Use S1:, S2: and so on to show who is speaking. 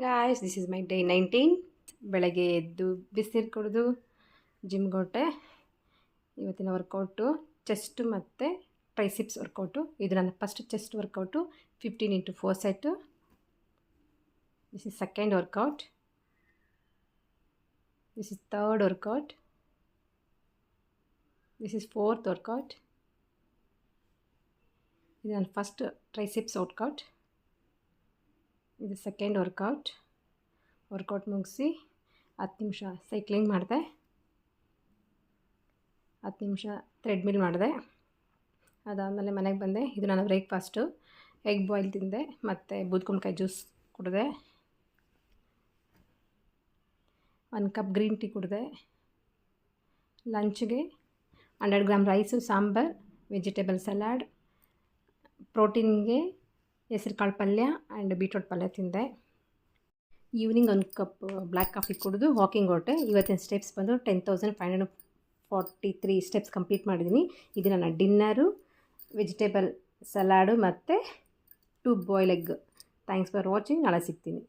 S1: Guys, this is my day 19. ಬೆಳಗ್ಗೆ ಎದ್ದು ಬಿಸಿನೀರು ಕುಡಿದು ಜಿಮ್ಗೆ ಹೊರಟೆ. ಇವತ್ತಿನ ವರ್ಕೌಟು ಚೆಸ್ಟ್ ಮತ್ತು ಟ್ರೈಸಿಪ್ಸ್ ವರ್ಕೌಟು. ಇದು ನನ್ನ first chest workout, 15 into 4 set. This is second workout. This is third workout. This is fourth workout. ಇದು ನನ್ನ ಫಸ್ಟ್ ಟ್ರೈಸಿಪ್ಸ್ ವರ್ಕೌಟ್. ಇದು ಸೆಕೆಂಡ್ ವರ್ಕೌಟ್ ಮುಗಿಸಿ 10 ನಿಮಿಷ ಸೈಕ್ಲಿಂಗ್ ಮಾಡಿದೆ, 10 ನಿಮಿಷ ಥ್ರೆಡ್ಮಿಲ್ ಮಾಡಿದೆ. ಅದಾದಮೇಲೆ ಮನೆಗೆ ಬಂದೆ. ಇದು ನನ್ನ ಬ್ರೇಕ್ಫಾಸ್ಟು. ಎಗ್ ಬಾಯ್ಲ್ ತಿಂದೆ ಮತ್ತು ಬೂದ್ಕುಂಬಳಕಾಯಿ ಜ್ಯೂಸ್ ಕುಡಿದೆ, 1 ಕಪ್ ಗ್ರೀನ್ ಟೀ ಕುಡಿದೆ. ಲಂಚ್ಗೆ 100 gram rice, sambar, vegetable salad. ಪ್ರೋಟೀನ್ಗೆ ಹೆಸರು ಕಾಳು ಪಲ್ಯ ಆ್ಯಂಡ್ ಬೀಟ್ರೋಟ್ ಪಲ್ಯ ತಿಂದೆ. ಈವ್ನಿಂಗ್ 1 ಕಪ್ ಬ್ಲ್ಯಾಕ್ ಕಾಫಿ ಕುಡಿದು ವಾಕಿಂಗ್ ಹೊರಟೆ. ಇವತ್ತಿನ ಸ್ಟೆಪ್ಸ್ ಬಂದು 10,543 ಸ್ಟೆಪ್ಸ್ ಕಂಪ್ಲೀಟ್ ಮಾಡಿದ್ದೀನಿ. ಇದು ನನ್ನ ಡಿನ್ನರು, ವೆಜಿಟೇಬಲ್ ಸಲಾಡು ಮತ್ತು 2 boil egg. Thanks for watching. ನಾಳೆ ಸಿಗ್ತೀನಿ.